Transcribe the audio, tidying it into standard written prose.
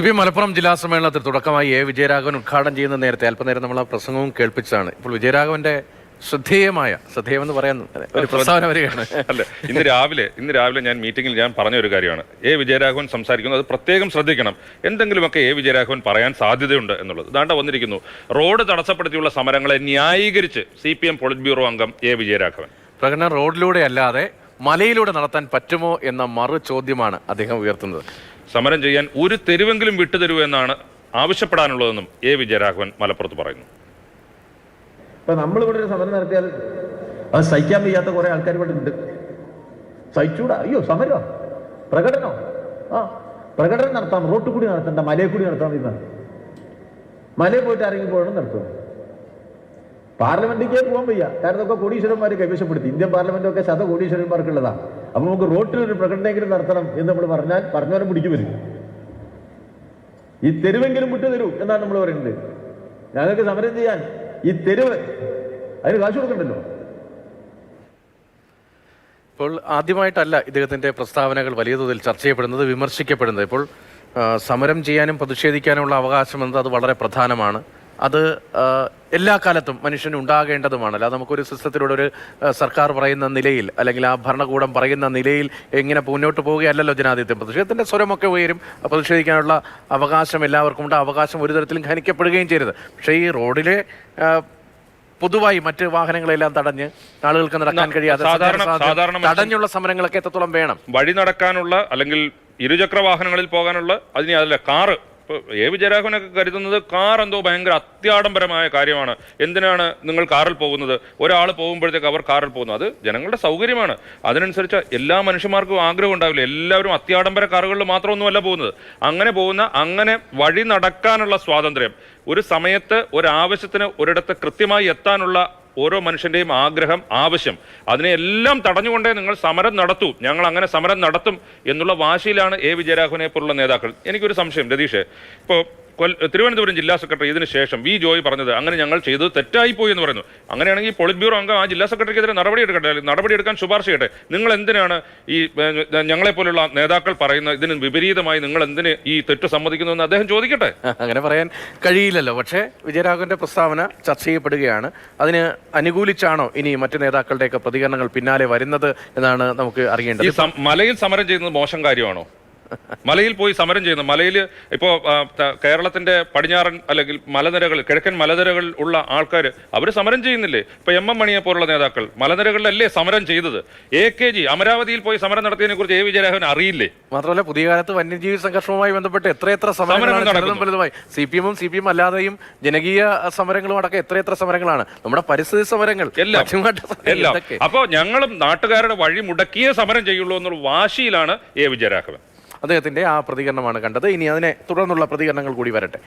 മലപ്പുറം ജില്ലാ സമ്മേളനത്തിൽ തുടക്കമായി വിജയരാഘവൻ ഉദ്ഘാടനം ചെയ്യുന്ന നേരത്തെ അല്പനേരം നമ്മൾ ആ പ്രസംഗവും കേൾപ്പിച്ചതാണ്. ഇപ്പോൾ വിജയരാഘവന്റെ ശ്രദ്ധേയമെന്ന് പറയാൻ ഒരു പ്രസ്താവന വരികയാണ്. അല്ല, ഇന്ന് രാവിലെ ഞാൻ മീറ്റിംഗിൽ പറഞ്ഞ ഒരു കാര്യമാണ്. വിജയരാഘവൻ സംസാരിക്കുന്നത് പ്രത്യേകം ശ്രദ്ധിക്കണം. എന്തെങ്കിലുമൊക്കെ വിജയരാഘവൻ പറയാൻ സാധ്യതയുണ്ട് എന്നുള്ളത്. ദാണ്ട വന്നിരിക്കുന്നു. റോഡ് തടസ്സപ്പെടുത്തിയുള്ള സമരങ്ങളെ ന്യായീകരിച്ച് CPM പോളിറ്റ് ബ്യൂറോ അംഗം വിജയരാഘവൻ. പ്രകടനം റോഡിലൂടെ അല്ലാതെ മലയിലൂടെ നടത്താൻ പറ്റുമോ എന്ന മറു ചോദ്യമാണ് അദ്ദേഹം ഉയർത്തുന്നത്. സമരം ചെയ്യാൻ ഒരു തെരുവെങ്കിലും വിട്ടുതരൂ എന്നാണ് ആവശ്യപ്പെടാനുള്ളതെന്നും വിജയരാഘവൻ മലപ്പുറത്ത് പറയുന്നു. ഇപ്പൊ നമ്മളിവിടെ ഒരു സമരം നടത്തിയാൽ അത് സഹിക്കാൻ വയ്യാത്ത കുറെ ആൾക്കാർ ഇവിടെ ഉണ്ട്. സഹിച്ചൂടാ, അയ്യോ സമരോ പ്രകടനോ, പ്രകടനം നടത്താം, റോട്ടിൽ കൂടി നടത്തണ്ട, മലയിൽ കൂടി നടത്താൻ ഇന്നാണ്. മലയിൽ പോയിട്ട് ആരെങ്കിലും പോകണം നടത്തും. പാർലമെന്റിലേക്ക് പോകാൻ വയ്യ, കാരണം ഇതൊക്കെ കോടീശ്വരന്മാർ കൈവശപ്പെടുത്തി. ഇന്ത്യൻ പാർലമെന്റൊക്കെ കോടീശ്വരന്മാർക്കുള്ളതാണ്. അപ്പൊ നമുക്ക് റോട്ടിൽ ഒരു പ്രകടനമെങ്കിലും നടത്തണം എന്ന് നമ്മൾ പറഞ്ഞവരെ പിടിച്ചു വരും. ഈ തെരുവെങ്കിലും വിട്ടു തരൂ എന്നാണ് നമ്മൾ പറയുന്നത്. ഞങ്ങൾക്ക് സമരം ചെയ്യാൻ ഈ തെരുവ് അതിന് കാശ് കൊടുക്കണ്ടല്ലോ. ഇപ്പോൾ ആദ്യമായിട്ടല്ല ഇദ്ദേഹത്തിന്റെ പ്രസ്താവനകൾ വലിയ തോതിൽ ചർച്ച ചെയ്യപ്പെടുന്നത്, വിമർശിക്കപ്പെടുന്നത്. ഇപ്പോൾ സമരം ചെയ്യാനും പ്രതിഷേധിക്കാനുമുള്ള അവകാശം എന്നത് അത് വളരെ പ്രധാനമാണ്. അത് എല്ലാ കാലത്തും മനുഷ്യന് ഉണ്ടാകേണ്ടതുമാണ്. അല്ലാതെ നമുക്കൊരു സിസ്റ്റത്തിലൂടെ ഒരു സർക്കാർ പറയുന്ന നിലയിൽ അല്ലെങ്കിൽ ആ ഭരണകൂടം പറയുന്ന നിലയിൽ എങ്ങനെ മുന്നോട്ട് പോവുകയല്ലല്ലോ ജനാധിപത്യം. പ്രതിഷേധത്തിൻ്റെ സ്വരമൊക്കെ ഉയരും. പ്രതിഷേധിക്കാനുള്ള അവകാശം എല്ലാവർക്കും ഉണ്ട്. അവകാശം ഒരു തരത്തിലും ഹനിക്കപ്പെടുകയും ചെയ്യരുത്. പക്ഷേ ഈ റോഡിലെ പൊതുവായി മറ്റ് വാഹനങ്ങളെല്ലാം തടഞ്ഞ് ആളുകൾക്ക് നടക്കാൻ കഴിയാതെ തടഞ്ഞുള്ള സമരങ്ങളൊക്കെ എത്രത്തോളം വേണം? വഴി നടക്കാനുള്ള അല്ലെങ്കിൽ ഇരുചക്ര വാഹനങ്ങളിൽ പോകാനുള്ള അതല്ല കാറ്. വിജയരാഘവനൊക്കെ കരുതുന്നത് കാർ എന്തോ ഭയങ്കര അത്യാഡംബരമായ കാര്യമാണ്. എന്തിനാണ് നിങ്ങൾ കാറിൽ പോകുന്നത്? ഒരാൾ പോകുമ്പോഴത്തേക്ക് അവർ കാറിൽ പോകുന്നു. അത് ജനങ്ങളുടെ സൗകര്യമാണ്. അതിനനുസരിച്ച് എല്ലാ മനുഷ്യന്മാർക്കും ആഗ്രഹം ഉണ്ടാവില്ല. എല്ലാവരും അത്യാഡംബര കാറുകളിൽ മാത്രമൊന്നുമല്ല പോകുന്നത്. അങ്ങനെ വഴി നടക്കാനുള്ള സ്വാതന്ത്ര്യം, ഒരു സമയത്ത് ഒരാവശ്യത്തിന് ഒരിടത്ത് കൃത്യമായി എത്താനുള്ള ഓരോ മനുഷ്യന്റെയും ആഗ്രഹം, ആവശ്യം, അതിനെല്ലാം തടഞ്ഞുകൊണ്ടേ നിങ്ങൾ സമരം നടത്തൂ, ഞങ്ങൾ അങ്ങനെ സമരം നടത്തും എന്നുള്ള വാശിയിലാണ് വിജയരാഘവനെ പോലുള്ള നേതാക്കൾ. എനിക്കൊരു സംശയം രതീഷ്, ഇപ്പോൾ തിരുവനന്തപുരം ജില്ലാ സെക്രട്ടറി ഇതിന് ശേഷം ജോയ് പറഞ്ഞത് അങ്ങനെ ഞങ്ങൾ ചെയ്തത് തെറ്റായിപ്പോയി എന്ന് പറയുന്നു. അങ്ങനെയാണെങ്കിൽ പോളിറ്റ് ബ്യൂറോ അംഗം ആ ജില്ലാ സെക്രട്ടറിക്കെതിരെ നടപടിയെടുക്കാൻ ശുപാർശ ചെയ്യട്ടെ. നിങ്ങൾ എന്തിനാണ് ഈ ഞങ്ങളെപ്പോലുള്ള നേതാക്കൾ പറയുന്ന ഇതിന് വിപരീതമായി നിങ്ങൾ എന്തിന് ഈ തെറ്റ് സമ്മതിക്കുന്നു എന്ന് അദ്ദേഹം ചോദിക്കട്ടെ. അങ്ങനെ പറയാൻ കഴിയില്ലല്ലോ. പക്ഷേ വിജയരാഘവന്റെ പ്രസ്താവന ചർച്ച ചെയ്യപ്പെടുകയാണ്. അതിന് അനുകൂലിച്ചാണോ ഇനി മറ്റു നേതാക്കളുടെയൊക്കെ പ്രതികരണങ്ങൾ പിന്നാലെ വരുന്നത് എന്നാണ് നമുക്ക് അറിയേണ്ടത്. മലയിൽ സമരം ചെയ്യുന്നത് മോശം കാര്യമാണോ? മലയിൽ പോയി സമരം ചെയ്യുന്നു. മലയിൽ ഇപ്പോൾ കേരളത്തിന്റെ പടിഞ്ഞാറൻ അല്ലെങ്കിൽ മലനിരകൾ, കിഴക്കൻ മലനിരകൾ ഉള്ള ആൾക്കാർ അവർ സമരം ചെയ്യുന്നില്ലേ? ഇപ്പൊ MM മണിയെ പോലുള്ള നേതാക്കൾ മലനിരകളിലല്ലേ സമരം ചെയ്തത്? AKG അമരാവതിയിൽ പോയി സമരം നടത്തിയതിനെ കുറിച്ച് വിജയരാഘവൻ അറിയില്ലേ? മാത്രമല്ല പുതിയ കാലത്ത് വന്യജീവി സംഘർഷവുമായി ബന്ധപ്പെട്ട് എത്രയെത്ര സമരങ്ങളും വലുതുമായി CPM അല്ലാതെയും ജനകീയ സമരങ്ങളും അടക്കം എത്രയെത്ര സമരങ്ങളാണ്. നമ്മുടെ പരിസ്ഥിതി സമരങ്ങൾ എല്ലാം. അപ്പോ ഞങ്ങളും നാട്ടുകാരുടെ വഴി മുടക്കിയേ സമരം ചെയ്യുള്ളൂ എന്നുള്ള വാശിയിലാണ് വിജയരാഘവൻ. അദ്ദേഹത്തിന്റെ ആ പ്രതികരണമാണ് കണ്ടത്. ഇനി അതിനെ തുടർന്നുള്ള പ്രതികരണങ്ങൾ കൂടി വരട്ടെ.